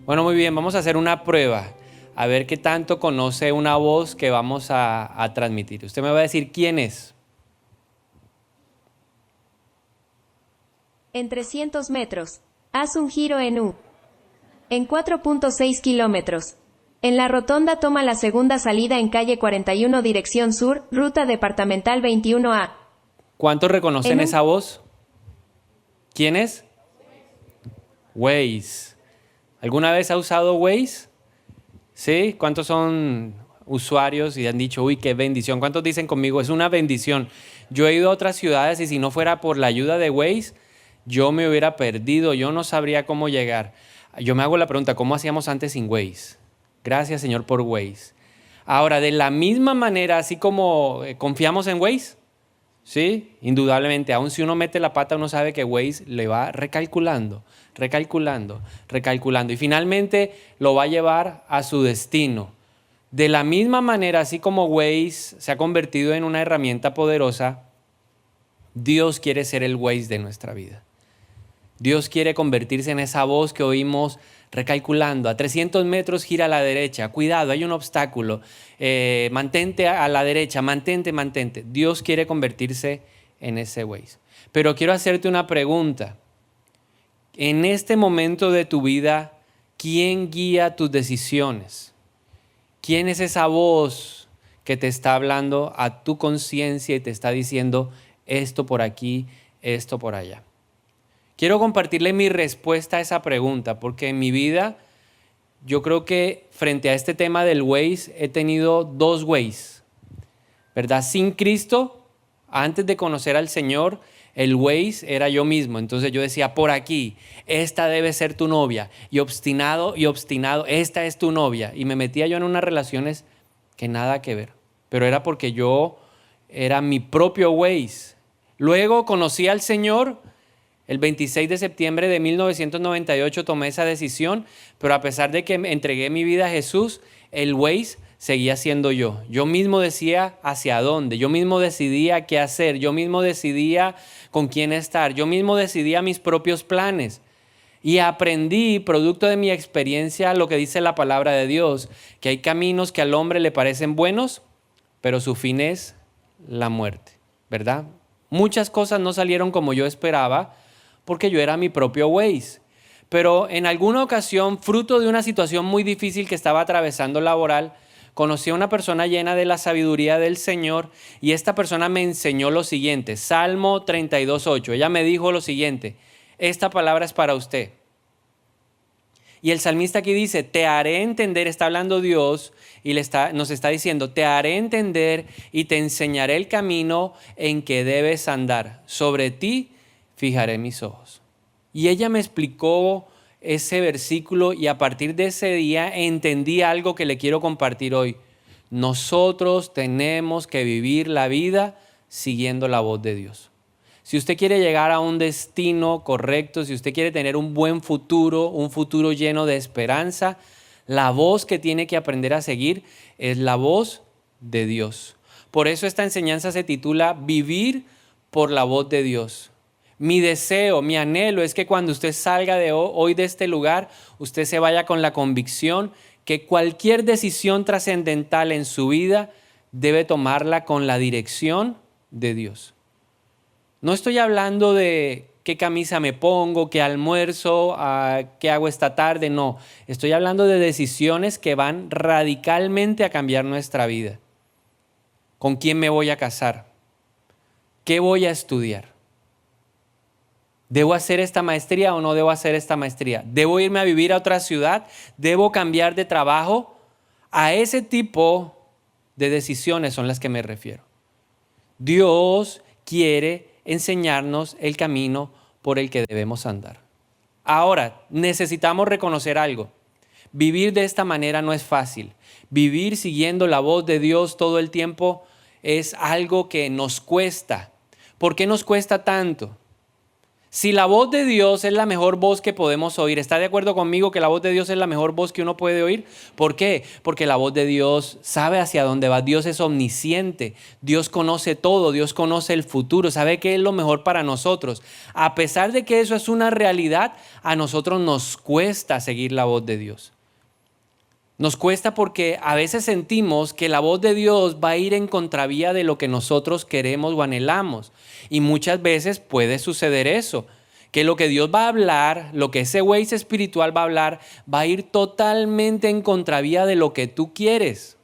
Bueno, muy bien, vamos a hacer una prueba. A ver qué tanto conoce una voz que vamos a transmitir. Usted me va a decir quién es. En 300 metros. Haz un giro en U. En 4.6 kilómetros. En la rotonda toma la segunda salida en calle 41 dirección sur, ruta departamental 21A. ¿Cuántos reconocen En un- esa voz? ¿Quién es? Waze. ¿Alguna vez ha usado Waze? ¿Sí? ¿Cuántos son usuarios y han dicho, uy, qué bendición? ¿Cuántos dicen conmigo, es una bendición? Yo he ido a otras ciudades y si no fuera por la ayuda de Waze, yo me hubiera perdido, yo no sabría cómo llegar. Yo me hago la pregunta, ¿cómo hacíamos antes sin Waze? Gracias, Señor, por Waze. Ahora, de la misma manera, así como confiamos en Waze, sí, indudablemente, aun si uno mete la pata, uno sabe que Waze le va recalculando, recalculando, recalculando y finalmente lo va a llevar a su destino. De la misma manera, así como Waze se ha convertido en una herramienta poderosa, Dios quiere ser el Waze de nuestra vida. Dios quiere convertirse en esa voz que oímos recalculando. A 300 metros gira a la derecha. Cuidado, hay un obstáculo. Mantente a la derecha, mantente, mantente. Dios quiere convertirse en ese Waze. Pero quiero hacerte una pregunta. En este momento de tu vida, ¿quién guía tus decisiones? ¿Quién es esa voz que te está hablando a tu conciencia y te está diciendo esto por aquí, esto por allá? Quiero compartirle mi respuesta a esa pregunta, porque en mi vida yo creo que frente a este tema del Waze he tenido dos Waze, ¿verdad? Sin Cristo, antes de conocer al Señor, el Waze era yo mismo. Entonces yo decía, por aquí, esta debe ser tu novia. Y obstinado, esta es tu novia. Y me metía yo en unas relaciones que nada que ver. Pero era porque yo era mi propio Waze. Luego conocí al Señor. El 26 de septiembre de 1998 tomé esa decisión, pero a pesar de que me entregué mi vida a Jesús, el Waze seguía siendo yo. Yo mismo decía hacia dónde, yo mismo decidía qué hacer, yo mismo decidía con quién estar, yo mismo decidía mis propios planes. Y aprendí, producto de mi experiencia, lo que dice la palabra de Dios, que hay caminos que al hombre le parecen buenos, pero su fin es la muerte, ¿verdad? Muchas cosas no salieron como yo esperaba, porque yo era mi propio Waze. Pero en alguna ocasión, fruto de una situación muy difícil que estaba atravesando laboral, conocí a una persona llena de la sabiduría del Señor y esta persona me enseñó lo siguiente, Salmo 32:8. Ella me dijo lo siguiente, esta palabra es para usted. Y el salmista aquí dice, te haré entender, está hablando Dios y nos está diciendo, te haré entender y te enseñaré el camino en que debes andar. Sobre ti fijaré mis ojos. Y ella me explicó ese versículo y a partir de ese día entendí algo que le quiero compartir hoy. Nosotros tenemos que vivir la vida siguiendo la voz de Dios. Si usted quiere llegar a un destino correcto, si usted quiere tener un buen futuro, un futuro lleno de esperanza, la voz que tiene que aprender a seguir es la voz de Dios. Por eso esta enseñanza se titula Vivir por la voz de Dios. Mi deseo, mi anhelo es que cuando usted salga de hoy de este lugar, usted se vaya con la convicción que cualquier decisión trascendental en su vida debe tomarla con la dirección de Dios. No estoy hablando de qué camisa me pongo, qué almuerzo, qué hago esta tarde, no. Estoy hablando de decisiones que van radicalmente a cambiar nuestra vida. ¿Con quién me voy a casar? ¿Qué voy a estudiar? ¿Debo hacer esta maestría o no debo hacer esta maestría? ¿Debo irme a vivir a otra ciudad? ¿Debo cambiar de trabajo? A ese tipo de decisiones son las que me refiero. Dios quiere enseñarnos el camino por el que debemos andar. Ahora, necesitamos reconocer algo. Vivir de esta manera no es fácil. Vivir siguiendo la voz de Dios todo el tiempo es algo que nos cuesta. ¿Por qué nos cuesta tanto? Si la voz de Dios es la mejor voz que podemos oír, ¿está de acuerdo conmigo que la voz de Dios es la mejor voz que uno puede oír? ¿Por qué? Porque la voz de Dios sabe hacia dónde va. Dios es omnisciente. Dios conoce todo. Dios conoce el futuro. Sabe qué es lo mejor para nosotros. A pesar de que eso es una realidad, a nosotros nos cuesta seguir la voz de Dios. Nos cuesta porque a veces sentimos que la voz de Dios va a ir en contravía de lo que nosotros queremos o anhelamos. Y muchas veces puede suceder eso, que lo que Dios va a hablar, lo que ese Waze espiritual va a hablar, va a ir totalmente en contravía de lo que tú quieres.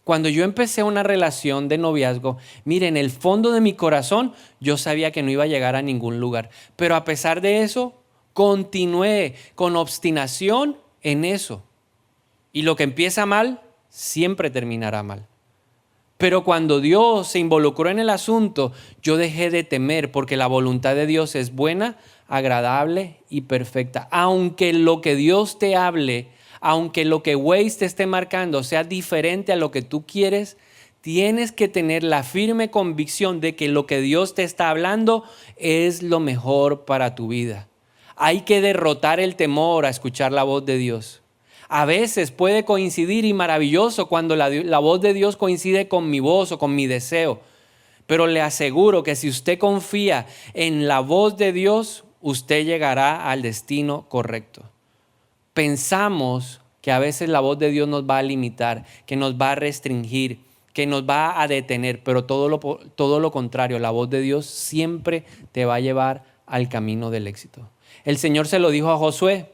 Cuando yo empecé una relación de noviazgo, mire, en el fondo de mi corazón yo sabía que no iba a llegar a ningún lugar. Pero a pesar de eso, continué con obstinación en eso. Y lo que empieza mal, siempre terminará mal. Pero cuando Dios se involucró en el asunto, yo dejé de temer porque la voluntad de Dios es buena, agradable y perfecta. Aunque lo que Dios te hable, aunque lo que Waze te esté marcando sea diferente a lo que tú quieres, tienes que tener la firme convicción de que lo que Dios te está hablando es lo mejor para tu vida. Hay que derrotar el temor a escuchar la voz de Dios. A veces puede coincidir y maravilloso cuando la voz de Dios coincide con mi voz o con mi deseo. Pero le aseguro que si usted confía en la voz de Dios, usted llegará al destino correcto. Pensamos que a veces la voz de Dios nos va a limitar, que nos va a restringir, que nos va a detener, pero todo lo contrario, la voz de Dios siempre te va a llevar al camino del éxito. El Señor se lo dijo a Josué.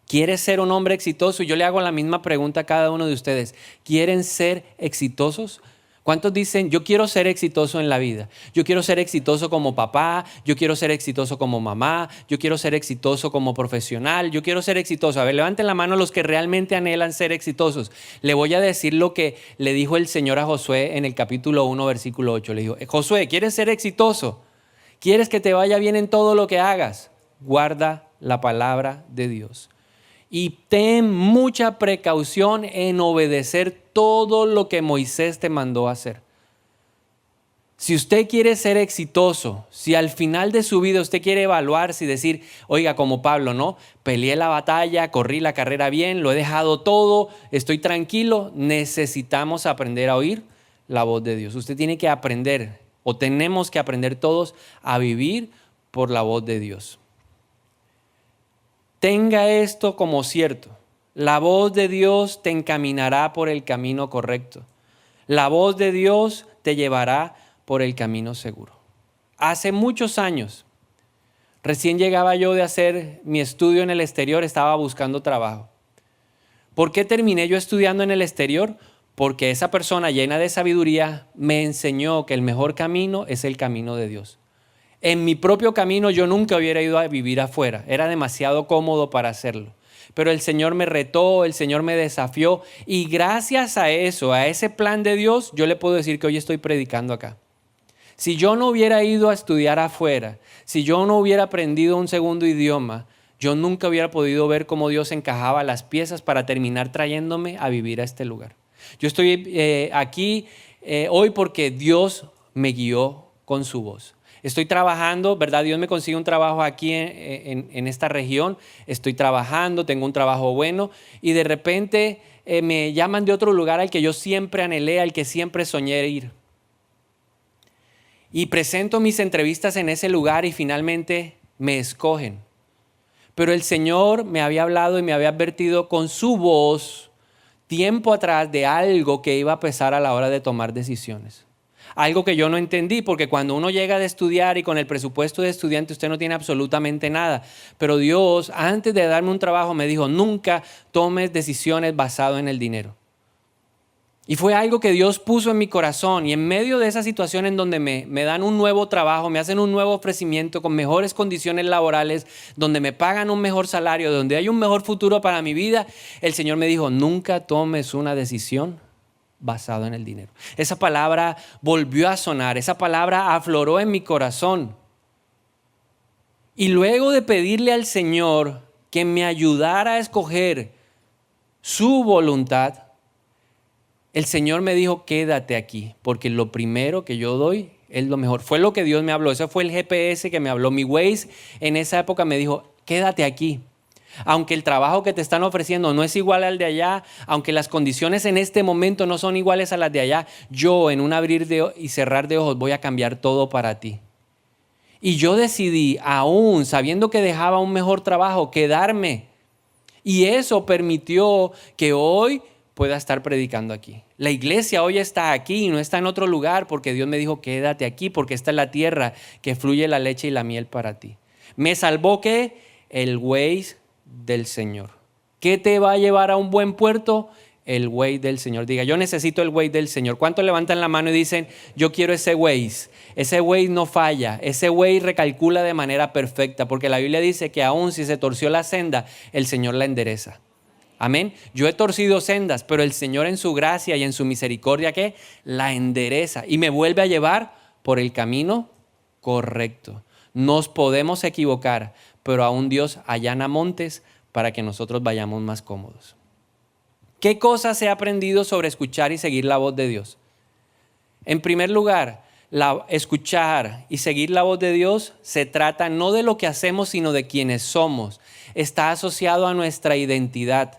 ¿Quieres ser un hombre exitoso? Yo le hago la misma pregunta a cada uno de ustedes. ¿Quieren ser exitosos? ¿Cuántos dicen, yo quiero ser exitoso en la vida? Yo quiero ser exitoso como papá, yo quiero ser exitoso como mamá, yo quiero ser exitoso como profesional, yo quiero ser exitoso. A ver, levanten la mano los que realmente anhelan ser exitosos. Le voy a decir lo que le dijo el Señor a Josué en el capítulo 1, versículo 8. Le dijo, Josué, ¿quieres ser exitoso? ¿Quieres que te vaya bien en todo lo que hagas? Guarda la palabra de Dios. Y ten mucha precaución en obedecer todo lo que Moisés te mandó a hacer. Si usted quiere ser exitoso, si al final de su vida usted quiere evaluarse y decir, oiga, como Pablo, ¿no? Peleé la batalla, corrí la carrera bien, lo he dejado todo, estoy tranquilo. Necesitamos aprender a oír la voz de Dios. Usted tiene que aprender, o tenemos que aprender todos a vivir por la voz de Dios. Tenga esto como cierto. La voz de Dios te encaminará por el camino correcto. La voz de Dios te llevará por el camino seguro. Hace muchos años, recién llegaba yo de hacer mi estudio en el exterior, estaba buscando trabajo. ¿Por qué terminé yo estudiando en el exterior? Porque esa persona llena de sabiduría me enseñó que el mejor camino es el camino de Dios. En mi propio camino yo nunca hubiera ido a vivir afuera, era demasiado cómodo para hacerlo. Pero el Señor me retó, el Señor me desafió y gracias a eso, a ese plan de Dios, yo le puedo decir que hoy estoy predicando acá. Si yo no hubiera ido a estudiar afuera, si yo no hubiera aprendido un segundo idioma, yo nunca hubiera podido ver cómo Dios encajaba las piezas para terminar trayéndome a vivir a este lugar. Yo estoy aquí hoy porque Dios me guió con su voz. Estoy trabajando, ¿verdad? Dios me consigue un trabajo aquí en esta región. Estoy trabajando, tengo un trabajo bueno y de repente me llaman de otro lugar al que yo siempre anhelé, al que siempre soñé ir. Y presento mis entrevistas en ese lugar y finalmente me escogen. Pero el Señor me había hablado y me había advertido con su voz tiempo atrás de algo que iba a pesar a la hora de tomar decisiones. Algo que yo no entendí, porque cuando uno llega de estudiar y con el presupuesto de estudiante usted no tiene absolutamente nada. Pero Dios, antes de darme un trabajo, me dijo, nunca tomes decisiones basadas en el dinero. Y fue algo que Dios puso en mi corazón. Y en medio de esa situación en donde me dan un nuevo trabajo, me hacen un nuevo ofrecimiento con mejores condiciones laborales, donde me pagan un mejor salario, donde hay un mejor futuro para mi vida, el Señor me dijo, nunca tomes una decisión basado en el dinero. Esa palabra volvió a sonar, esa palabra afloró en mi corazón. Y luego de pedirle al Señor que me ayudara a escoger su voluntad, el Señor me dijo, quédate aquí, porque lo primero que yo doy es lo mejor. Fue lo que Dios me habló, ese fue el GPS que me habló. Mi Waze en esa época me dijo, quédate aquí. Aunque el trabajo que te están ofreciendo no es igual al de allá, aunque las condiciones en este momento no son iguales a las de allá, yo en un abrir y cerrar de ojos voy a cambiar todo para ti. Y yo decidí, aún sabiendo que dejaba un mejor trabajo, quedarme. Y eso permitió que hoy pueda estar predicando aquí. La iglesia hoy está aquí y no está en otro lugar porque Dios me dijo, quédate aquí porque esta es la tierra que fluye la leche y la miel para ti. ¿Me salvó qué? El Waze del Señor. ¿Qué te va a llevar a un buen puerto? El Waze del Señor. Diga, yo necesito el Waze del Señor. ¿Cuántos levantan la mano y dicen, yo quiero ese Waze? Ese Waze no falla. Ese Waze recalcula de manera perfecta, porque la Biblia dice que aún si se torció la senda, el Señor la endereza. Amén. Yo he torcido sendas, pero el Señor en su gracia y en su misericordia, ¿qué? La endereza y me vuelve a llevar por el camino correcto. Nos podemos equivocar, pero aún Dios allana montes para que nosotros vayamos más cómodos. ¿Qué cosas he aprendido sobre escuchar y seguir la voz de Dios? En primer lugar, escuchar y seguir la voz de Dios se trata no de lo que hacemos, sino de quienes somos. Está asociado a nuestra identidad.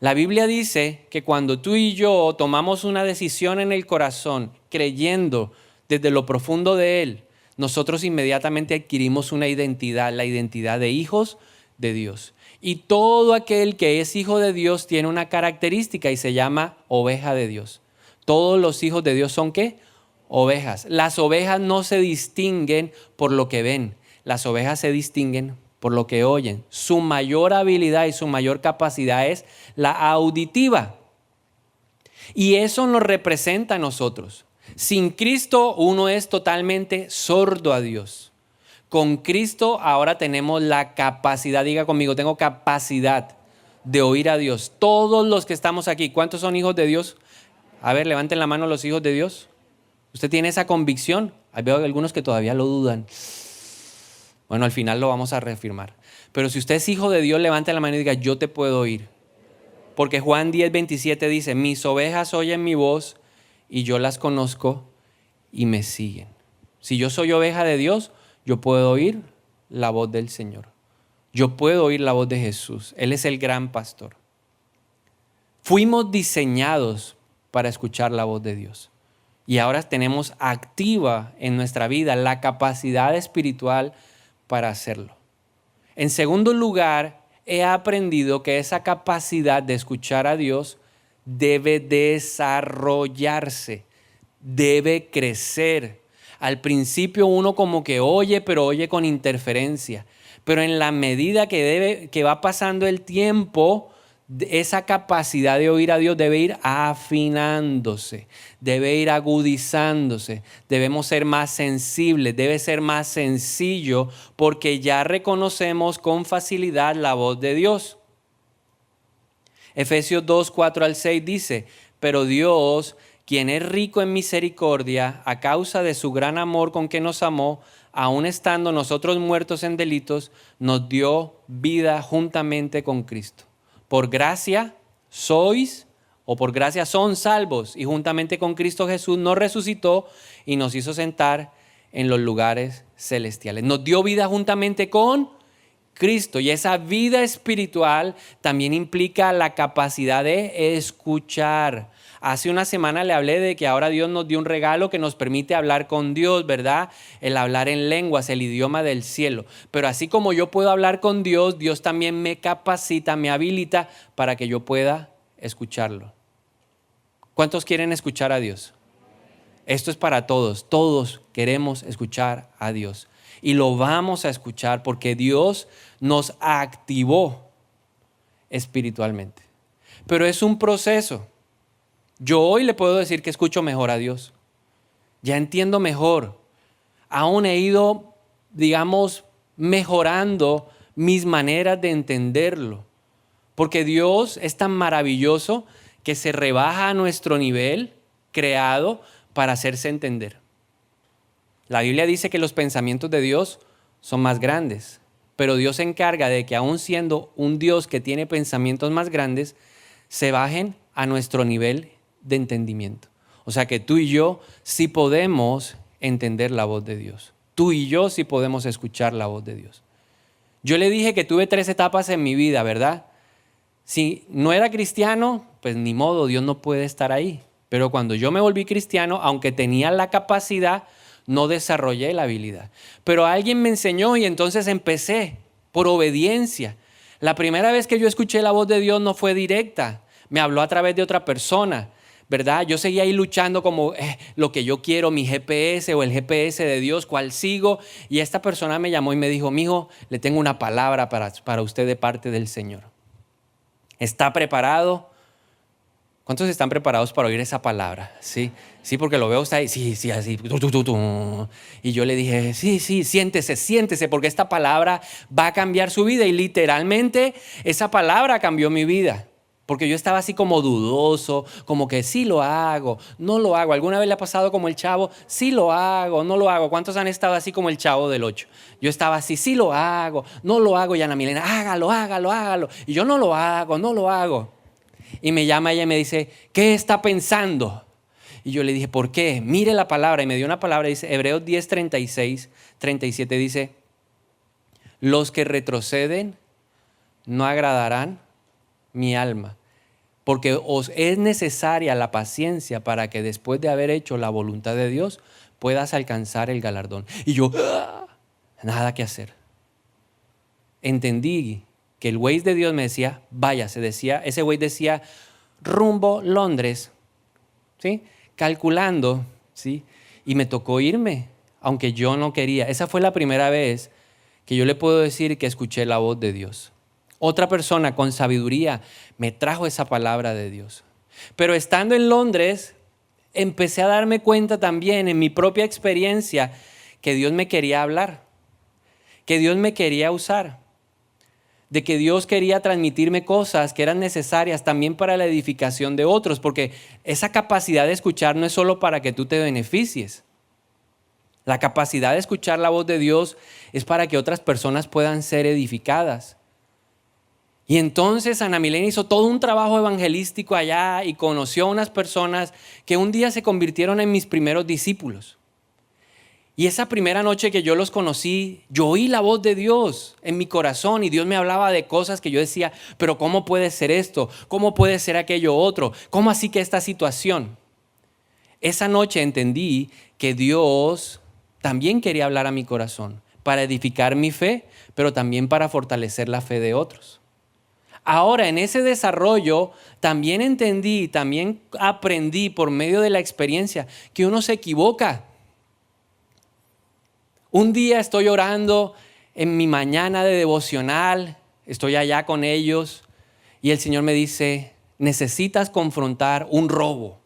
La Biblia dice que cuando tú y yo tomamos una decisión en el corazón, creyendo desde lo profundo de Él, nosotros inmediatamente adquirimos una identidad, la identidad de hijos de Dios. Y todo aquel que es hijo de Dios tiene una característica y se llama oveja de Dios. Todos los hijos de Dios son ¿qué? Ovejas. Las ovejas no se distinguen por lo que ven, las ovejas se distinguen por lo que oyen. Su mayor habilidad y su mayor capacidad es la auditiva. Y eso nos representa a nosotros. Sin Cristo uno es totalmente sordo a Dios. Con Cristo ahora tenemos la capacidad, diga conmigo, tengo capacidad de oír a Dios. Todos los que estamos aquí, ¿cuántos son hijos de Dios? A ver, levanten la mano los hijos de Dios. ¿Usted tiene esa convicción? Veo algunos que todavía lo dudan. Bueno, al final lo vamos a reafirmar. Pero si usted es hijo de Dios, levante la mano y diga, yo te puedo oír. Porque Juan 10:27 dice, mis ovejas oyen mi voz y yo las conozco y me siguen. Si yo soy oveja de Dios, yo puedo oír la voz del Señor. Yo puedo oír la voz de Jesús. Él es el gran pastor. Fuimos diseñados para escuchar la voz de Dios. Y ahora tenemos activa en nuestra vida la capacidad espiritual para hacerlo. En segundo lugar, he aprendido que esa capacidad de escuchar a Dios debe desarrollarse, debe crecer. Al principio uno como que oye, pero oye con interferencia. Pero en la medida que va pasando el tiempo, esa capacidad de oír a Dios debe ir afinándose, debe ir agudizándose. Debemos ser más sensibles, debe ser más sencillo porque ya reconocemos con facilidad la voz de Dios. Efesios 2:4-6 dice, pero Dios, quien es rico en misericordia, a causa de su gran amor con que nos amó, aun estando nosotros muertos en delitos, nos dio vida juntamente con Cristo. Por gracia sois, o por gracia son salvos, y juntamente con Cristo Jesús nos resucitó y nos hizo sentar en los lugares celestiales. Nos dio vida juntamente con Cristo, y esa vida espiritual también implica la capacidad de escuchar. Hace una semana le hablé de que ahora Dios nos dio un regalo que nos permite hablar con Dios, ¿verdad? El hablar en lenguas, el idioma del cielo. Pero así como yo puedo hablar con Dios, Dios también me capacita, me habilita para que yo pueda escucharlo. ¿Cuántos quieren escuchar a Dios? Esto es para todos. Todos queremos escuchar a Dios. Y lo vamos a escuchar porque Dios nos activó espiritualmente. Pero es un proceso. Yo hoy le puedo decir que escucho mejor a Dios. Ya entiendo mejor. Aún he ido, mejorando mis maneras de entenderlo. Porque Dios es tan maravilloso que se rebaja a nuestro nivel creado para hacerse entender. La Biblia dice que los pensamientos de Dios son más grandes. Pero Dios se encarga de que aún siendo un Dios que tiene pensamientos más grandes, se bajen a nuestro nivel de entendimiento. O sea que tú y yo sí podemos entender la voz de Dios. Tú y yo sí podemos escuchar la voz de Dios. Yo le dije que tuve 3 etapas en mi vida, ¿verdad? Si no era cristiano, pues ni modo, Dios no puede estar ahí. Pero cuando yo me volví cristiano, aunque tenía la capacidad, no desarrollé la habilidad. Pero alguien me enseñó y entonces empecé por obediencia. La primera vez que yo escuché la voz de Dios no fue directa, me habló a través de otra persona, ¿verdad? Yo seguía ahí luchando como lo que yo quiero, mi GPS o el GPS de Dios, cuál sigo. Y esta persona me llamó y me dijo, mijo, le tengo una palabra para usted de parte del Señor. ¿Está preparado? ¿Cuántos están preparados para oír esa palabra? Sí, porque lo veo usted ahí, sí, así. Y yo le dije, sí, siéntese, porque esta palabra va a cambiar su vida. Y literalmente esa palabra cambió mi vida. Porque yo estaba así como dudoso, como que sí lo hago, no lo hago. ¿Alguna vez le ha pasado como el chavo? Sí lo hago, no lo hago. ¿Cuántos han estado así como el chavo del 8? Yo estaba así, sí lo hago, no lo hago. Y Ana Milena, hágalo. Y yo no lo hago. Y me llama ella y me dice, ¿qué está pensando? Y yo le dije, ¿por qué? Mire la palabra. Y me dio una palabra, dice Hebreos 10, 36, 37, dice, los que retroceden no agradarán mi alma, porque os es necesaria la paciencia para que después de haber hecho la voluntad de Dios puedas alcanzar el galardón. Y yo, nada que hacer. Entendí que el Waze de Dios me decía, ese Waze decía rumbo Londres, ¿sí? Calculando, ¿sí? Y me tocó irme, aunque yo no quería. Esa fue la primera vez que yo le puedo decir que escuché la voz de Dios. Otra persona con sabiduría me trajo esa palabra de Dios. Pero estando en Londres, empecé a darme cuenta también en mi propia experiencia que Dios me quería hablar, que Dios me quería usar, de que Dios quería transmitirme cosas que eran necesarias también para la edificación de otros, porque esa capacidad de escuchar no es solo para que tú te beneficies. La capacidad de escuchar la voz de Dios es para que otras personas puedan ser edificadas. Y entonces Ana Milena hizo todo un trabajo evangelístico allá y conoció a unas personas que un día se convirtieron en mis primeros discípulos. Y esa primera noche que yo los conocí, yo oí la voz de Dios en mi corazón y Dios me hablaba de cosas que yo decía, pero ¿cómo puede ser esto? ¿Cómo puede ser aquello otro? ¿Cómo así que esta situación? Esa noche entendí que Dios también quería hablar a mi corazón para edificar mi fe, pero también para fortalecer la fe de otros. Ahora, en ese desarrollo, también entendí, también aprendí por medio de la experiencia que uno se equivoca. Un día estoy orando en mi mañana de devocional, estoy allá con ellos y el Señor me dice, necesitas confrontar un robo.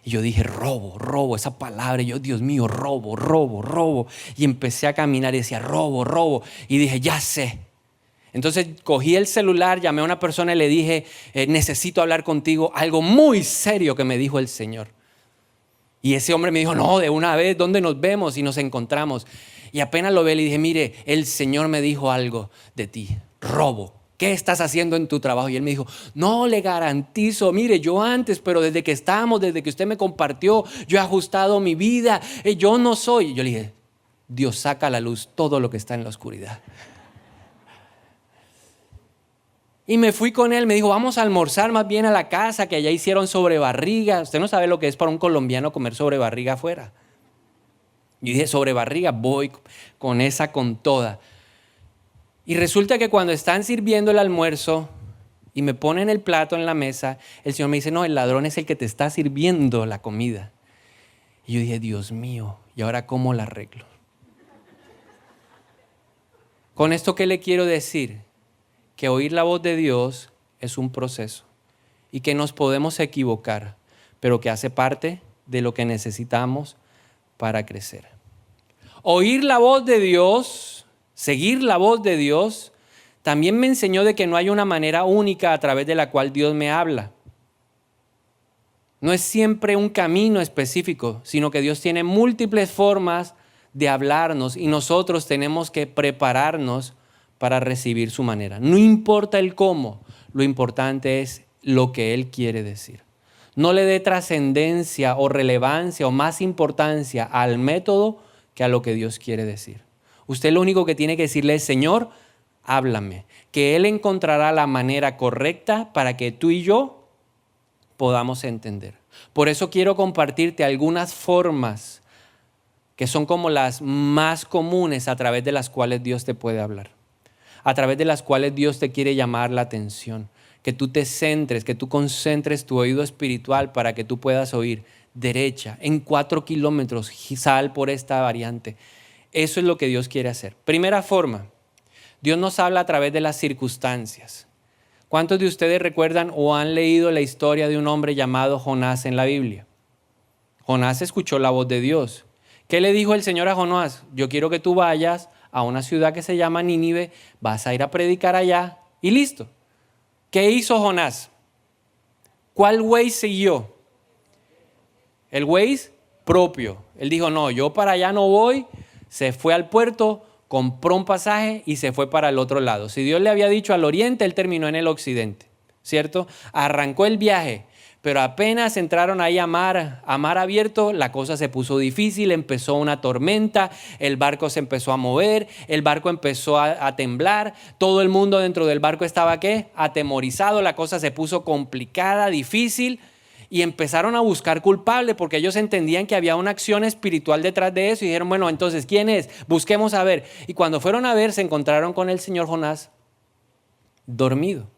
Y yo dije, robo, esa palabra, y yo, Dios mío, robo. Y empecé a caminar y decía, robo. Y dije, ya sé. Entonces cogí el celular, llamé a una persona y le dije, necesito hablar contigo, algo muy serio que me dijo el Señor. Y ese hombre me dijo, no, de una vez, ¿dónde nos vemos? Y nos encontramos. Y apenas lo ve, le dije, mire, el Señor me dijo algo de ti, robo. ¿Qué estás haciendo en tu trabajo? Y él me dijo, no, le garantizo, mire, yo antes, pero desde que usted me compartió, yo he ajustado mi vida, yo no soy. Y yo le dije, Dios saca a la luz todo lo que está en la oscuridad. Y me fui con él, me dijo, vamos a almorzar más bien a la casa, que allá hicieron sobrebarriga. Usted no sabe lo que es para un colombiano comer sobrebarriga afuera. Yo dije, sobrebarriga, voy con esa con toda. Y resulta que cuando están sirviendo el almuerzo y me ponen el plato en la mesa, el Señor me dice, no, el ladrón es el que te está sirviendo la comida. Y yo dije, Dios mío, ¿y ahora cómo la arreglo? ¿Con esto qué le quiero decir? Que oír la voz de Dios es un proceso y que nos podemos equivocar, pero que hace parte de lo que necesitamos para crecer. Oír la voz de Dios, seguir la voz de Dios, también me enseñó de que no hay una manera única a través de la cual Dios me habla. No es siempre un camino específico, sino que Dios tiene múltiples formas de hablarnos y nosotros tenemos que prepararnos para recibir su manera. No importa el cómo, lo importante es lo que Él quiere decir. No le dé trascendencia o relevancia o más importancia al método que a lo que Dios quiere decir. Usted lo único que tiene que decirle es: Señor, háblame, que Él encontrará la manera correcta para que tú y yo podamos entender. Por eso quiero compartirte algunas formas que son como las más comunes a través de las cuales Dios te puede hablar, a través de las cuales Dios te quiere llamar la atención, que tú te centres, que tú concentres tu oído espiritual para que tú puedas oír derecha, en 4 kilómetros, sal por esta variante. Eso es lo que Dios quiere hacer. Primera forma, Dios nos habla a través de las circunstancias. ¿Cuántos de ustedes recuerdan o han leído la historia de un hombre llamado Jonás en la Biblia? Jonás escuchó la voz de Dios. ¿Qué le dijo el Señor a Jonás? Yo quiero que tú vayas a una ciudad que se llama Nínive, vas a ir a predicar allá y listo. ¿Qué hizo Jonás? ¿Cuál Waze siguió? El Waze propio. Él dijo: no, yo para allá no voy. Se fue al puerto, compró un pasaje y se fue para el otro lado. Si Dios le había dicho al oriente, él terminó en el occidente, ¿cierto? Arrancó el viaje, pero apenas entraron ahí a mar abierto, la cosa se puso difícil, empezó una tormenta, el barco se empezó a mover, el barco empezó a temblar, todo el mundo dentro del barco estaba, ¿qué? Atemorizado, la cosa se puso complicada, difícil, y empezaron a buscar culpables porque ellos entendían que había una acción espiritual detrás de eso y dijeron: bueno, entonces, ¿quién es? Busquemos a ver. Y cuando fueron a ver, se encontraron con el señor Jonás dormido.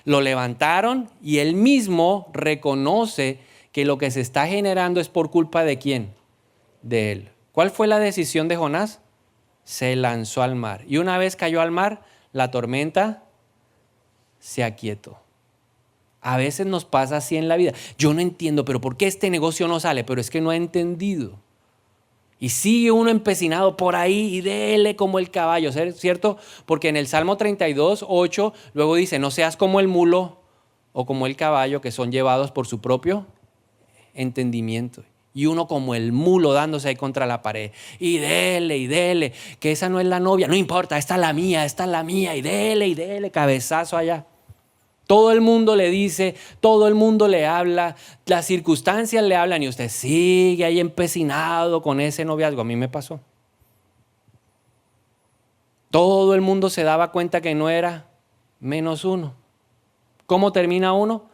Lo levantaron y él mismo reconoce que lo que se está generando es por culpa ¿de quién? De él. ¿Cuál fue la decisión de Jonás? Se lanzó al mar. Y una vez cayó al mar, la tormenta se aquietó. A veces nos pasa así en la vida. Yo no entiendo, pero ¿por qué este negocio no sale? Pero es que no ha entendido. Y sigue uno empecinado por ahí y dele como el caballo, ¿cierto? Porque en el Salmo 32, 8, luego dice: no seas como el mulo o como el caballo, que son llevados por su propio entendimiento. Y uno como el mulo dándose ahí contra la pared. Y dele, que esa no es la novia. No importa, esta es la mía. Y dele, cabezazo allá. Todo el mundo le dice, todo el mundo le habla, las circunstancias le hablan y usted sigue ahí empecinado con ese noviazgo. A mí me pasó. Todo el mundo se daba cuenta que no era menos uno. ¿Cómo termina uno?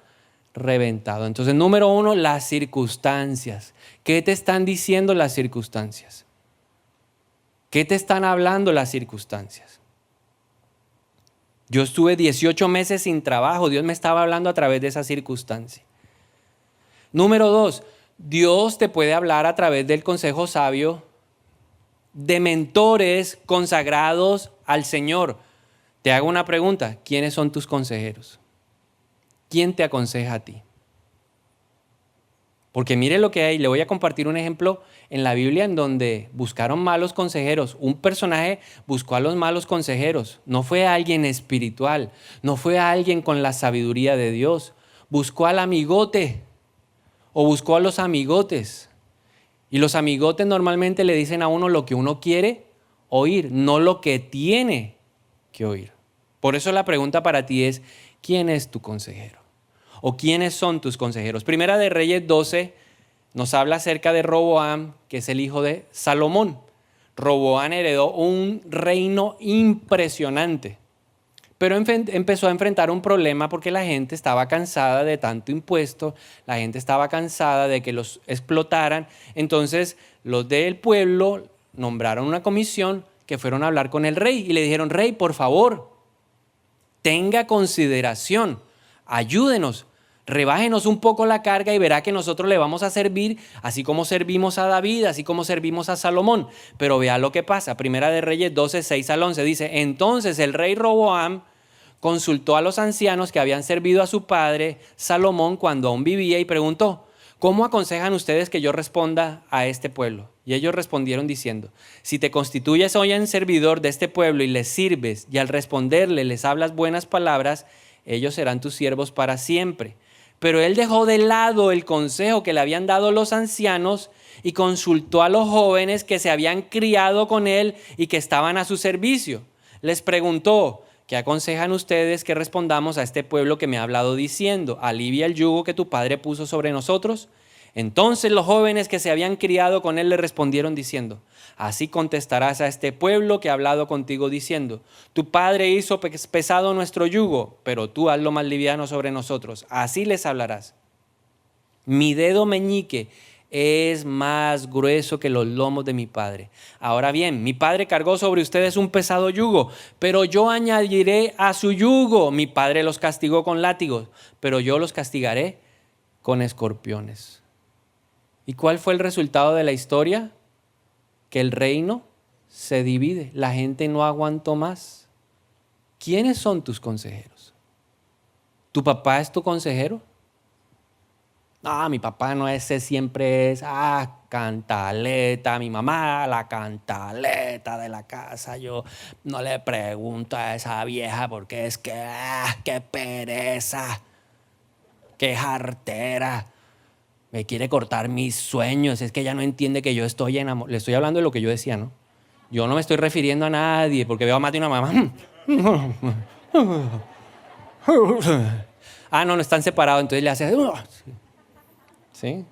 Reventado. Entonces, número 1, las circunstancias. ¿Qué te están diciendo las circunstancias? ¿Qué te están hablando las circunstancias? Yo estuve 18 meses sin trabajo. Dios me estaba hablando a través de esa circunstancia. Número 2, Dios te puede hablar a través del consejo sabio, de mentores consagrados al Señor. Te hago una pregunta: ¿quiénes son tus consejeros? ¿Quién te aconseja a ti? Porque mire lo que hay. Le voy a compartir un ejemplo en la Biblia en donde buscaron malos consejeros. Un personaje buscó a los malos consejeros. No fue alguien espiritual, no fue alguien con la sabiduría de Dios. Buscó al amigote o buscó a los amigotes. Y los amigotes normalmente le dicen a uno lo que uno quiere oír, no lo que tiene que oír. Por eso la pregunta para ti es: ¿quién es tu consejero? ¿O quiénes son tus consejeros? Primera de Reyes 12 nos habla acerca de Roboam, que es el hijo de Salomón. Roboam heredó un reino impresionante, pero empezó a enfrentar un problema porque la gente estaba cansada de tanto impuesto, la gente estaba cansada de que los explotaran. Entonces los del pueblo nombraron una comisión que fueron a hablar con el rey y le dijeron: rey, por favor, tenga consideración, ayúdenos, rebájenos un poco la carga y verá que nosotros le vamos a servir así como servimos a David, así como servimos a Salomón. Pero vea lo que pasa. Primera de Reyes 12, 6 al 11 dice: entonces el rey Roboam consultó a los ancianos que habían servido a su padre Salomón cuando aún vivía y preguntó: ¿cómo aconsejan ustedes que yo responda a este pueblo? Y ellos respondieron diciendo: si te constituyes hoy en servidor de este pueblo y les sirves y al responderle les hablas buenas palabras, ellos serán tus siervos para siempre. Pero él dejó de lado el consejo que le habían dado los ancianos y consultó a los jóvenes que se habían criado con él y que estaban a su servicio. Les preguntó: ¿Qué aconsejan ustedes que respondamos a este pueblo que me ha hablado diciendo, alivia el yugo que tu padre puso sobre nosotros? Entonces los jóvenes que se habían criado con él le respondieron diciendo, así contestarás a este pueblo que ha hablado contigo diciendo, tu padre hizo pesado nuestro yugo, pero tú hazlo más liviano sobre nosotros. Así les hablarás. Mi dedo meñique es más grueso que los lomos de mi padre. Ahora bien, mi padre cargó sobre ustedes un pesado yugo, pero yo añadiré a su yugo. Mi padre los castigó con látigos, pero yo los castigaré con escorpiones. ¿Y cuál fue el resultado de la historia? Que el reino se divide. La gente no aguantó más. ¿Quiénes son tus consejeros? ¿Tu papá es tu consejero? No, mi papá no, ese siempre es, cantaleta, mi mamá, la cantaleta de la casa. Yo no le pregunto a esa vieja porque es que, qué pereza, qué jartera. Me quiere cortar mis sueños, es que ella no entiende que yo estoy enamorado. Le estoy hablando de lo que yo decía, ¿no? Yo no me estoy refiriendo a nadie porque veo a Mati y una mamá. No están separados, entonces le hace... ¿Sí?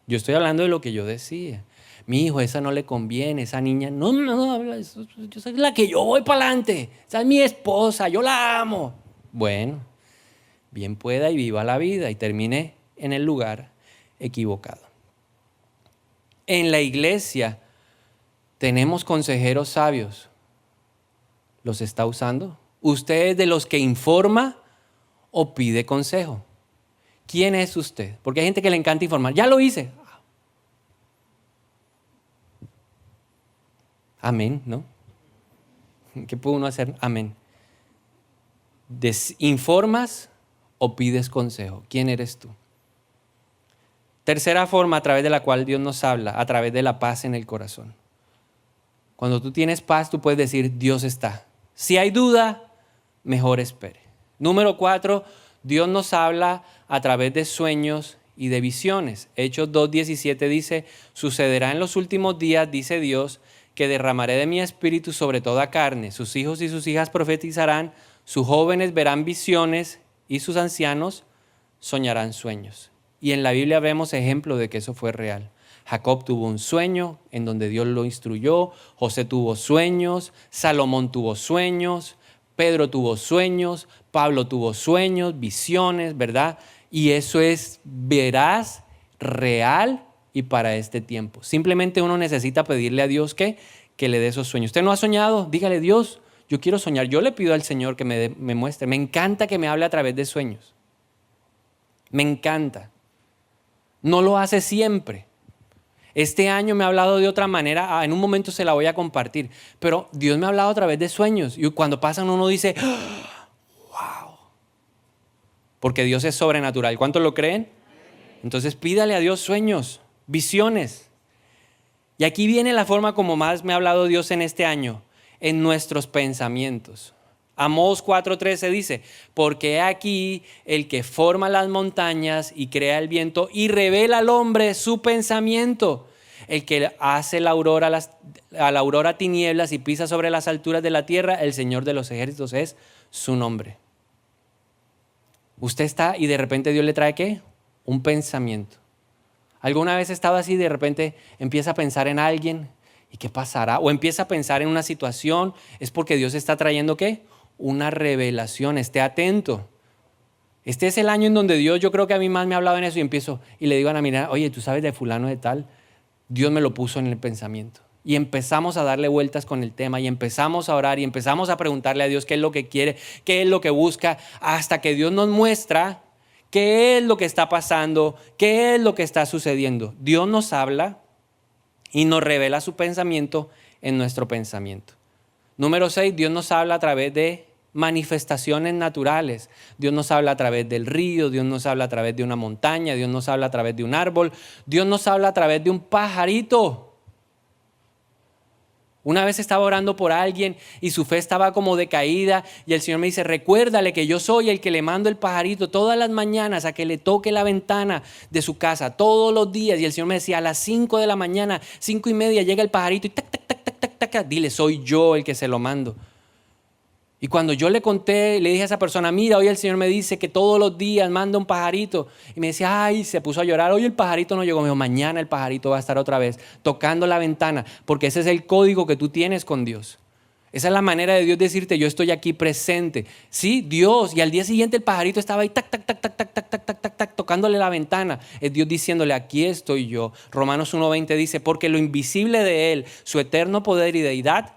Yo estoy hablando de lo que yo decía. Mi hijo, esa no le conviene, esa niña, no, yo soy la que yo voy para adelante. Esa es mi esposa, yo la amo. Bueno, bien pueda y viva la vida y termine en el lugar equivocado. En la iglesia tenemos consejeros sabios. ¿Los está usando? ¿Usted es de los que informa o pide consejo? ¿Quién es usted? Porque hay gente que le encanta informar. Ya lo hice. Amén, ¿no? ¿Qué puede uno hacer? Amén. ¿Informas o pides consejo? ¿Quién eres tú? Tercera forma a través de la cual Dios nos habla, a través de la paz en el corazón. Cuando tú tienes paz, tú puedes decir, Dios está. Si hay duda, mejor espere. Número 4, Dios nos habla a través de sueños y de visiones. Hechos 2:17 dice, sucederá en los últimos días, dice Dios, que derramaré de mi espíritu sobre toda carne. Sus hijos y sus hijas profetizarán, sus jóvenes verán visiones y sus ancianos soñarán sueños. Y en la Biblia vemos ejemplo de que eso fue real. Jacob tuvo un sueño en donde Dios lo instruyó, José tuvo sueños, Salomón tuvo sueños, Pedro tuvo sueños, Pablo tuvo sueños, visiones, ¿verdad? Y eso es veraz, real y para este tiempo. Simplemente uno necesita pedirle a Dios que le dé esos sueños. ¿Usted no ha soñado? Dígale, Dios, yo quiero soñar. Yo le pido al Señor que me muestre. Me encanta que me hable a través de sueños. Me encanta. No lo hace siempre. Este año me ha hablado de otra manera, en un momento se la voy a compartir, pero Dios me ha hablado a través de sueños y cuando pasan uno dice, wow, porque Dios es sobrenatural. ¿Cuántos lo creen? Entonces pídale a Dios sueños, visiones. Y aquí viene la forma como más me ha hablado Dios en este año, en nuestros pensamientos. Amós 4:13 dice, porque he aquí el que forma las montañas y crea el viento y revela al hombre su pensamiento, el que hace la aurora a la aurora tinieblas y pisa sobre las alturas de la tierra, el Señor de los ejércitos es su nombre. Usted está y de repente Dios le trae ¿qué? Un pensamiento. ¿Alguna vez ha estado así y de repente empieza a pensar en alguien y qué pasará? O empieza a pensar en una situación, es porque Dios está trayendo ¿qué? Una revelación, esté atento. Este es el año en donde Dios, yo creo que a mí más me ha hablado en eso y empiezo y le digo a Ana Miranda, oye, ¿tú sabes de fulano de tal? Dios me lo puso en el pensamiento. Y empezamos a darle vueltas con el tema y empezamos a orar y empezamos a preguntarle a Dios qué es lo que quiere, qué es lo que busca, hasta que Dios nos muestra qué es lo que está pasando, qué es lo que está sucediendo. Dios nos habla y nos revela su pensamiento en nuestro pensamiento. Número 6, Dios nos habla a través de manifestaciones naturales. Dios nos habla a través del río, Dios nos habla a través de una montaña, Dios nos habla a través de un árbol, Dios nos habla a través de un pajarito. Una vez estaba orando por alguien y su fe estaba como decaída y el Señor me dice, recuérdale que yo soy el que le mando el pajarito todas las mañanas a que le toque la ventana de su casa todos los días. Y el Señor me decía, a las 5 de la mañana, 5:30 llega el pajarito y tac, tac, tac, tac, tac, tac, dile, soy yo el que se lo mando. Y cuando yo le conté, le dije a esa persona, mira, hoy el Señor me dice que todos los días manda un pajarito. Y me decía, ay, se puso a llorar, hoy el pajarito no llegó. Me dijo, mañana el pajarito va a estar otra vez tocando la ventana, porque ese es el código que tú tienes con Dios. Esa es la manera de Dios decirte, yo estoy aquí presente. Sí, Dios. Y al día siguiente el pajarito estaba ahí, tac, tac, tac, tac, tac, tac, tac, tac, tac, tac, tocándole la ventana. Es Dios diciéndole, aquí estoy yo. Romanos 1:20 dice, porque lo invisible de Él, su eterno poder y deidad,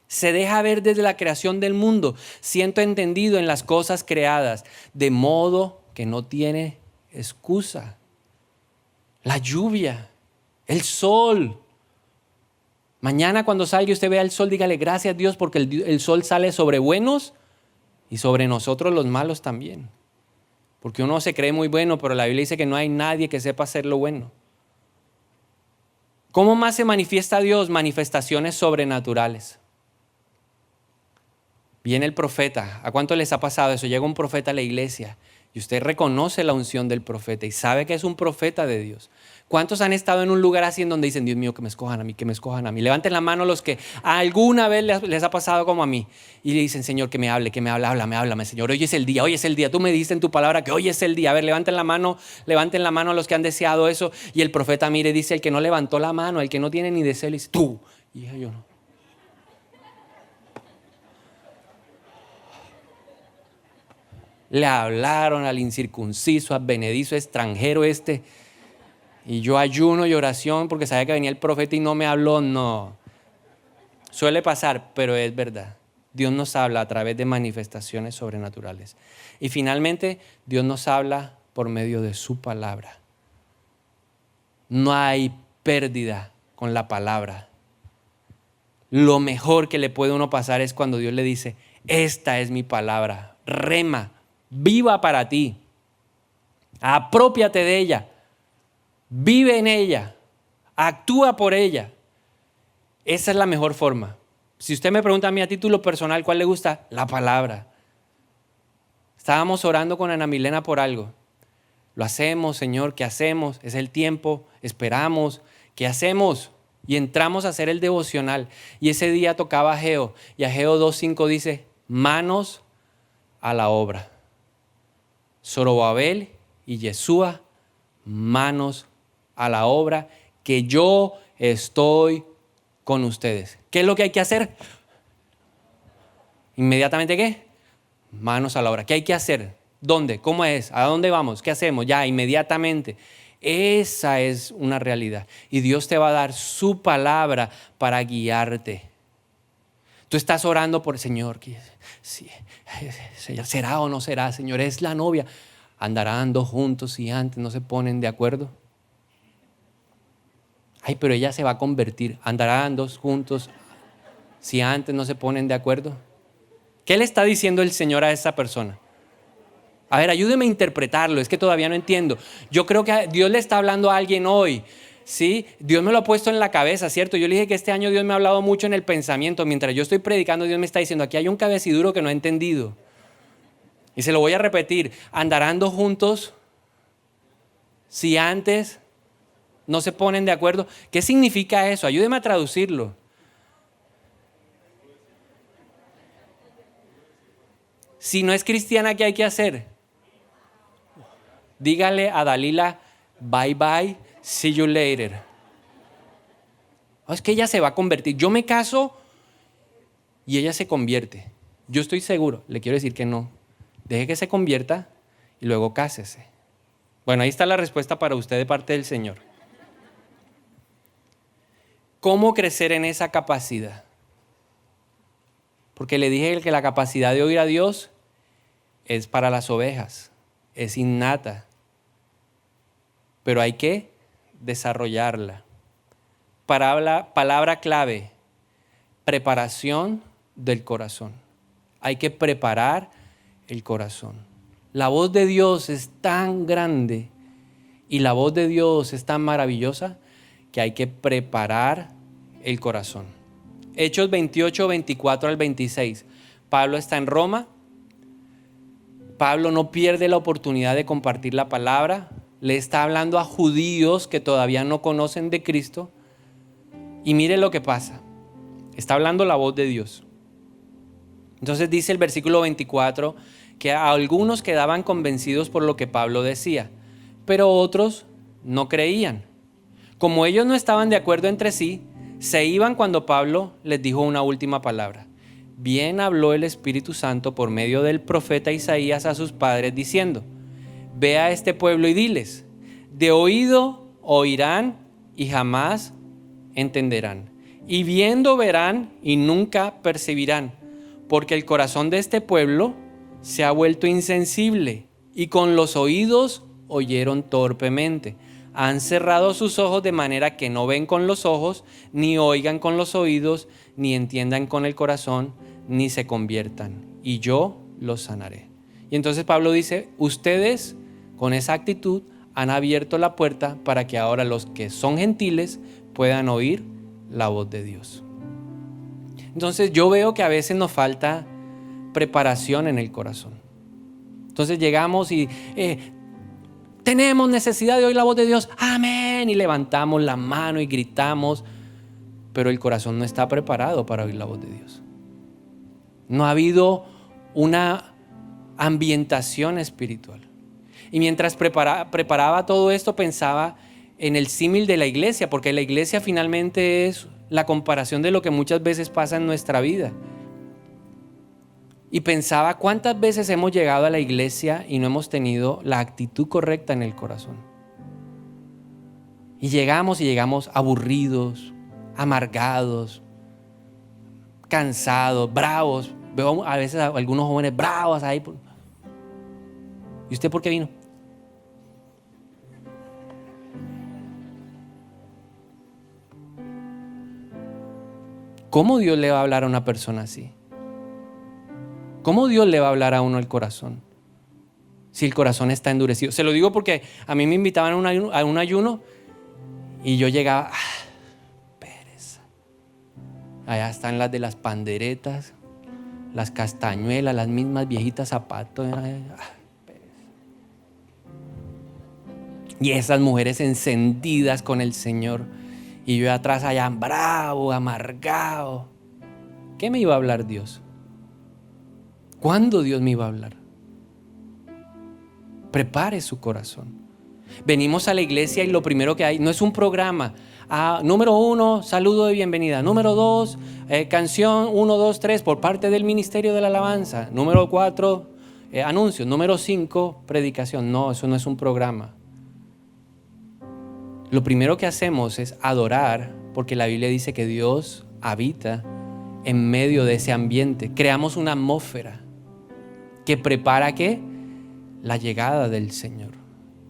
se deja ver desde la creación del mundo, siendo entendido en las cosas creadas, de modo que no tiene excusa. La lluvia, el sol. Mañana cuando salga y usted vea el sol, dígale gracias a Dios porque el sol sale sobre buenos y sobre nosotros los malos también. Porque uno se cree muy bueno, pero la Biblia dice que no hay nadie que sepa hacer lo bueno. ¿Cómo más se manifiesta Dios? Manifestaciones sobrenaturales. Viene el profeta. ¿A cuánto les ha pasado eso? Llega un profeta a la iglesia y usted reconoce la unción del profeta y sabe que es un profeta de Dios. ¿Cuántos han estado en un lugar así en donde dicen, Dios mío, que me escojan a mí, que me escojan a mí? Levanten la mano los que alguna vez les ha pasado como a mí. Y le dicen, Señor, que me hable, háblame, Señor. Hoy es el día. Tú me diste en tu palabra que hoy es el día. A ver, levanten la mano los que han deseado eso. Y el profeta mire, dice, el que no levantó la mano, el que no tiene ni deseo, le dice, tú. Y yo no. Le hablaron al incircunciso, advenedizo, extranjero este. Y yo ayuno y oración porque sabía que venía el profeta y no me habló. No. Suele pasar, pero es verdad. Dios nos habla a través de manifestaciones sobrenaturales. Y finalmente, Dios nos habla por medio de su palabra. No hay pérdida con la palabra. Lo mejor que le puede uno pasar es cuando Dios le dice, esta es mi palabra, rema, viva para ti, aprópiate de ella, vive en ella, actúa por ella. Esa es la mejor forma. Si usted me pregunta a mí a título personal, ¿cuál le gusta? La palabra. Estábamos orando con Ana Milena por algo. Lo hacemos, Señor, ¿qué hacemos? Es el tiempo, esperamos, ¿qué hacemos? Y entramos a hacer el devocional. Y ese día tocaba Ageo. Y Ageo 2:5 dice, manos a la obra. Zorobabel y Yeshua, manos a la obra, que yo estoy con ustedes. ¿Qué es lo que hay que hacer? Inmediatamente, ¿qué? Manos a la obra. ¿Qué hay que hacer? ¿Dónde? ¿Cómo es? ¿A dónde vamos? ¿Qué hacemos? Ya, inmediatamente. Esa es una realidad. Y Dios te va a dar su palabra para guiarte. Tú estás orando por el Señor. Sí, ¿será o no será, Señor? Es la novia. ¿Andarán dos juntos si antes no se ponen de acuerdo? Ay, pero ella se va a convertir. ¿Andarán dos juntos si antes no se ponen de acuerdo? ¿Qué le está diciendo el Señor a esa persona? A ver, ayúdeme a interpretarlo. Es que todavía no entiendo. Yo creo que Dios le está hablando a alguien hoy. ¿Sí? Dios me lo ha puesto en la cabeza, ¿cierto? Yo le dije que este año Dios me ha hablado mucho en el pensamiento. Mientras yo estoy predicando, Dios me está diciendo, aquí hay un cabeciduro que no he entendido. Y se lo voy a repetir. ¿Andarán dos juntos si antes no se ponen de acuerdo? ¿Qué significa eso? Ayúdeme a traducirlo. Si no es cristiana, ¿qué hay que hacer? Dígale a Dalila, bye bye, see you later. Es que ella se va a convertir. Yo me caso y ella se convierte. Yo estoy seguro, le quiero decir que no. Deje que se convierta y luego cásese. Bueno, ahí está la respuesta para usted de parte del Señor. ¿Cómo crecer en esa capacidad? Porque le dije que la capacidad de oír a Dios es para las ovejas, es innata, pero hay que desarrollarla. Palabra clave, preparación del corazón. Hay que preparar el corazón. La voz de Dios es tan grande y la voz de Dios es tan maravillosa que hay que preparar el corazón. Hechos 28, 24 al 26. Pablo está en Roma. Pablo no pierde la oportunidad de compartir la palabra. Le está hablando a judíos que todavía no conocen de Cristo. Y mire lo que pasa. Está hablando la voz de Dios. Entonces dice el versículo 24 que algunos quedaban convencidos por lo que Pablo decía, pero otros no creían. Como ellos no estaban de acuerdo entre sí, se iban cuando Pablo les dijo una última palabra. Bien habló el Espíritu Santo por medio del profeta Isaías a sus padres diciendo: ve a este pueblo y diles, de oído oirán y jamás entenderán, y viendo verán y nunca percibirán, porque el corazón de este pueblo se ha vuelto insensible y con los oídos oyeron torpemente. Han cerrado sus ojos de manera que no ven con los ojos, ni oigan con los oídos, ni entiendan con el corazón, ni se conviertan, y yo los sanaré. Y entonces Pablo dice, ustedes con esa actitud han abierto la puerta para que ahora los que son gentiles puedan oír la voz de Dios. Entonces yo veo que a veces nos falta preparación en el corazón. Entonces llegamos y tenemos necesidad de oír la voz de Dios, amén, y levantamos la mano y gritamos, pero el corazón no está preparado para oír la voz de Dios. No ha habido una ambientación espiritual. Y mientras preparaba todo esto, pensaba en el símil de la iglesia, porque la iglesia finalmente es la comparación de lo que muchas veces pasa en nuestra vida. Y pensaba cuántas veces hemos llegado a la iglesia y no hemos tenido la actitud correcta en el corazón. Y llegamos aburridos, amargados, cansados, bravos. Veo a veces a algunos jóvenes bravos ahí. ¿Y usted por qué vino? ¿Cómo Dios le va a hablar a una persona así? ¿Cómo Dios le va a hablar a uno el corazón? Si el corazón está endurecido. Se lo digo porque a mí me invitaban a un ayuno y yo llegaba, pereza. Allá están las de las panderetas, las castañuelas, las mismas viejitas zapatos. Y esas mujeres encendidas con el Señor. Y yo atrás allá bravo, amargado. ¿Qué me iba a hablar Dios? ¿Cuándo Dios me iba a hablar? Prepare su corazón. Venimos a la iglesia y lo primero que hay no es un programa. Número 1, saludo de bienvenida. Número 2, canción 1, 2, 3 por parte del Ministerio de la Alabanza. Número 4, anuncios. Número 5, predicación. No, eso no es un programa. Lo primero que hacemos es adorar, porque la Biblia dice que Dios habita en medio de ese ambiente. Creamos una atmósfera que prepara ¿qué? La llegada del Señor,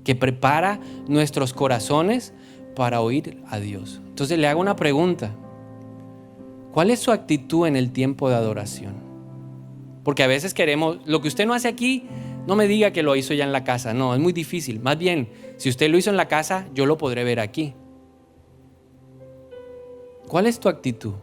que prepara nuestros corazones para oír a Dios. Entonces le hago una pregunta. ¿Cuál es su actitud en el tiempo de adoración? Porque a veces queremos, lo que usted no hace aquí, no me diga que lo hizo ya en la casa. No, es muy difícil. Más bien, si usted lo hizo en la casa, yo lo podré ver aquí. ¿Cuál es tu actitud?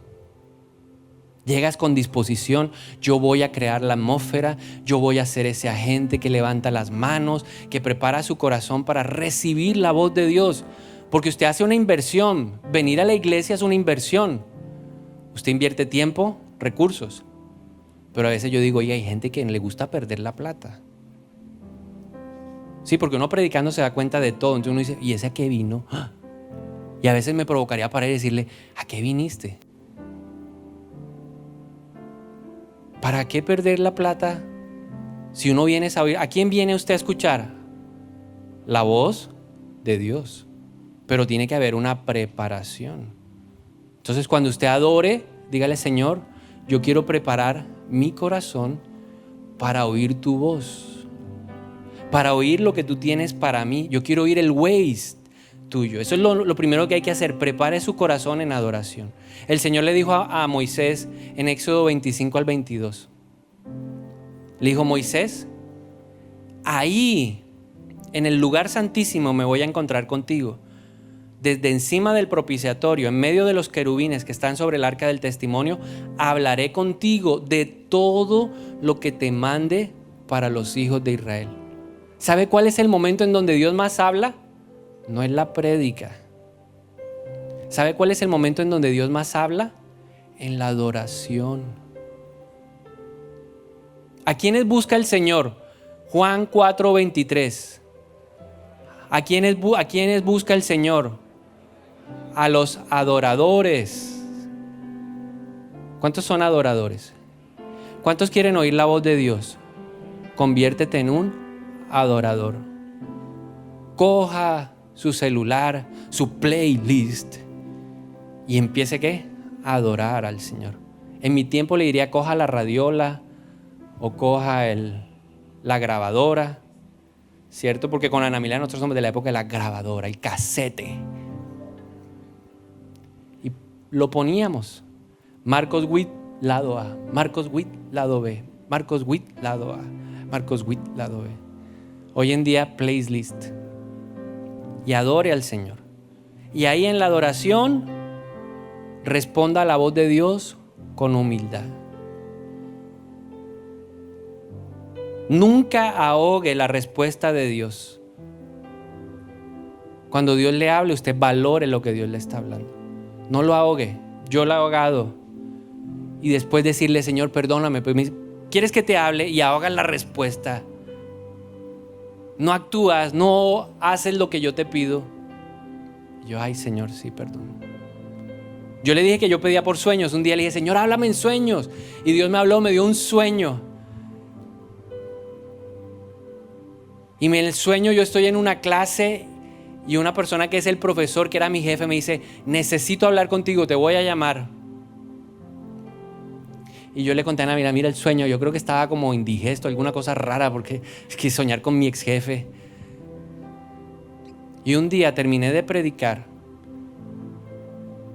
Llegas con disposición, yo voy a crear la atmósfera, yo voy a ser ese agente que levanta las manos, que prepara su corazón para recibir la voz de Dios. Porque usted hace una inversión, venir a la iglesia es una inversión. Usted invierte tiempo, recursos. Pero a veces yo digo, oye, hay gente que le gusta perder la plata. Sí, porque uno predicando se da cuenta de todo. Entonces uno dice, ¿y ese a qué vino? Y a veces me provocaría parar y decirle, ¿a qué viniste? ¿Para qué perder la plata si uno viene a oír? ¿A quién viene usted a escuchar? La voz de Dios. Pero tiene que haber una preparación. Entonces cuando usted adore, dígale, Señor, yo quiero preparar mi corazón para oír tu voz, para oír lo que tú tienes para mí. Yo quiero oír el Waze tuyo. Eso es lo primero que hay que hacer. Prepare su corazón en adoración. El Señor le dijo a Moisés en Éxodo 25 al 22. Le dijo, Moisés, ahí en el lugar santísimo me voy a encontrar contigo. Desde encima del propiciatorio, en medio de los querubines que están sobre el arca del testimonio, hablaré contigo de todo lo que te mande para los hijos de Israel. ¿Sabe cuál es el momento en donde Dios más habla? No es la prédica. ¿Sabe cuál es el momento en donde Dios más habla? En la adoración. ¿A quiénes busca el Señor? Juan 4:23. ¿A quiénes busca el Señor? A los adoradores. ¿Cuántos son adoradores? ¿Cuántos quieren oír la voz de Dios? Conviértete en un adorador. Coja su celular, su playlist y empiece ¿qué? A adorar al Señor. En mi tiempo le diría coja la radiola o coja la grabadora, ¿cierto? Porque con Ana Milena nosotros somos de la época de la grabadora, el casete. Y lo poníamos. Marcos Witt, lado A. Marcos Witt, lado B. Marcos Witt, lado A. Marcos Witt, lado B. Hoy en día, playlist. Y adore al Señor. Y ahí en la adoración, responda a la voz de Dios con humildad. Nunca ahogue la respuesta de Dios. Cuando Dios le hable, usted valore lo que Dios le está hablando. No lo ahogue. Yo lo he ahogado. Y después decirle, Señor, perdóname. ¿Quieres que te hable? Y ahogas la respuesta. No actúas, no haces lo que yo te pido. Yo, ay, Señor, sí, perdón. Yo le dije que yo pedía por sueños. Un día le dije, Señor, háblame en sueños. Y Dios me habló, me dio un sueño. Y en el sueño yo estoy en una clase y una persona que es el profesor, que era mi jefe, me dice, necesito hablar contigo, te voy a llamar. Y yo le conté a Ana, mira el sueño, yo creo que estaba como indigesto, alguna cosa rara, porque es que soñar con mi ex jefe. Y un día terminé de predicar,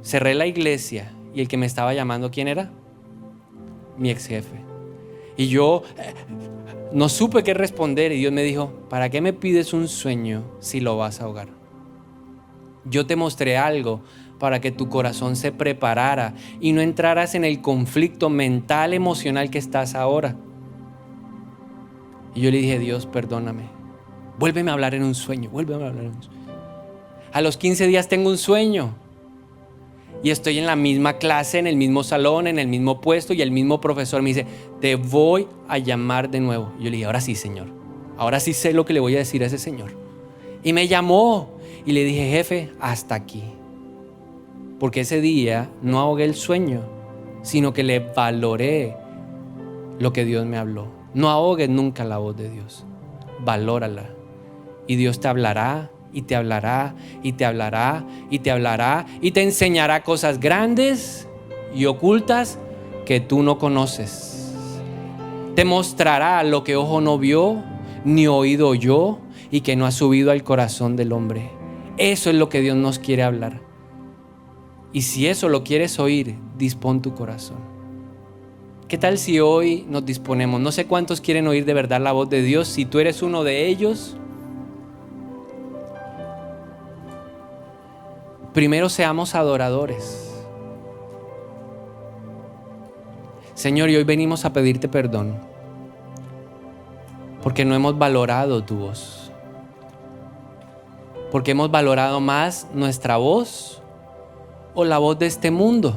cerré la iglesia y el que me estaba llamando, ¿quién era? Mi ex jefe. Y yo no supe qué responder y Dios me dijo, ¿para qué me pides un sueño si lo vas a ahogar? Yo te mostré algo para que tu corazón se preparara y no entraras en el conflicto mental, emocional que estás ahora. Y yo le dije, Dios, perdóname. Vuélveme a hablar en un sueño, vuélveme a hablar en un sueño. A los 15 días tengo un sueño. Y estoy en la misma clase, en el mismo salón, en el mismo puesto, y el mismo profesor me dice, te voy a llamar de nuevo. Y yo le dije, ahora sí, Señor. Ahora sí sé lo que le voy a decir a ese señor. Y me llamó y le dije, jefe, hasta aquí. Porque ese día no ahogué el sueño, sino que le valoré lo que Dios me habló. No ahogues nunca la voz de Dios. Valórala. Y Dios te hablará. Y te hablará, y te hablará, y te hablará, y te enseñará cosas grandes y ocultas que tú no conoces. Te mostrará lo que ojo no vio, ni oído oyó, y que no ha subido al corazón del hombre. Eso es lo que Dios nos quiere hablar. Y si eso lo quieres oír, dispón tu corazón. ¿Qué tal si hoy nos disponemos? No sé cuántos quieren oír de verdad la voz de Dios. Si tú eres uno de ellos, primero seamos adoradores. Señor, y hoy venimos a pedirte perdón porque no hemos valorado tu voz. Porque hemos valorado más nuestra voz o la voz de este mundo.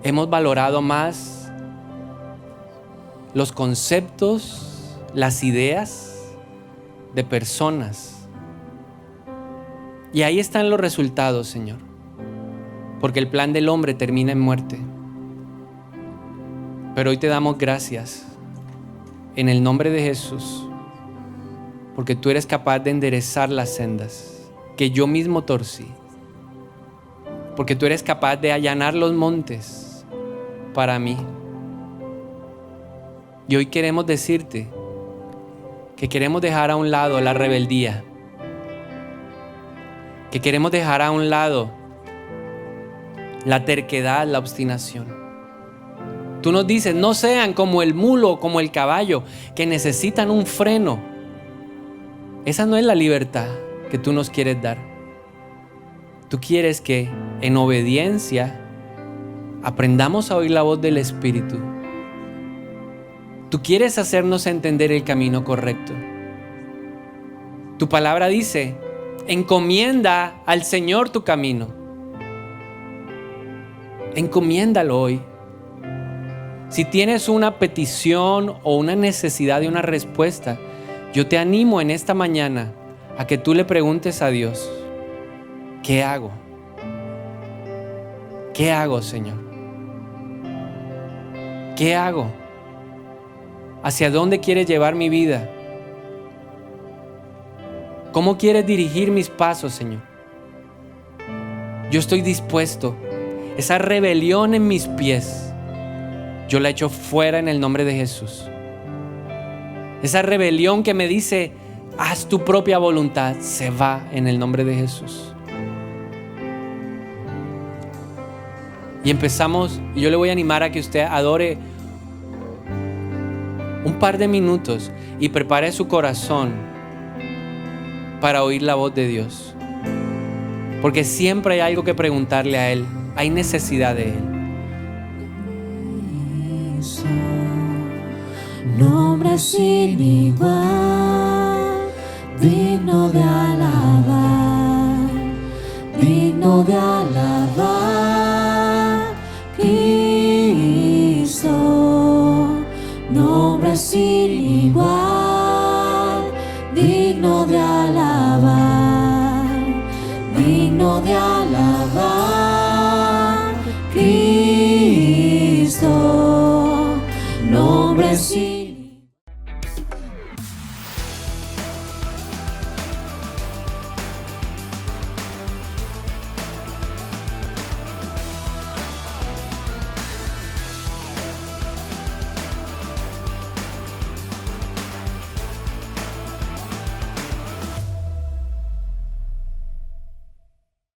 Hemos valorado más los conceptos, las ideas de personas. Y ahí están los resultados, Señor. Porque el plan del hombre termina en muerte. Pero hoy te damos gracias en el nombre de Jesús. Porque tú eres capaz de enderezar las sendas que yo mismo torcí. Porque tú eres capaz de allanar los montes para mí. Y hoy queremos decirte que queremos dejar a un lado la rebeldía. Que queremos dejar a un lado la terquedad, la obstinación. Tú nos dices, no sean como el mulo, como el caballo, que necesitan un freno. Esa no es la libertad que tú nos quieres dar. Tú quieres que en obediencia aprendamos a oír la voz del Espíritu. Tú quieres hacernos entender el camino correcto. Tu palabra dice, encomienda al Señor tu camino. Encomiéndalo hoy. Si tienes una petición o una necesidad de una respuesta, yo te animo en esta mañana a que tú le preguntes a Dios, ¿qué hago? ¿Qué hago, Señor? ¿Qué hago? ¿Hacia dónde quieres llevar mi vida? ¿Cómo quieres dirigir mis pasos, Señor? Yo estoy dispuesto. Esa rebelión en mis pies, yo la echo fuera en el nombre de Jesús. Esa rebelión que me dice, haz tu propia voluntad, se va en el nombre de Jesús. Y empezamos, y yo le voy a animar a que usted adore un par de minutos y prepare su corazón para oír la voz de Dios. Porque siempre hay algo que preguntarle a Él. Hay necesidad de Él. Nombre sin igual, digno de alabar, digno de alabar, Cristo. Nombre sin igual, digno de alabar, digno de alabar, Cristo. Nombre sin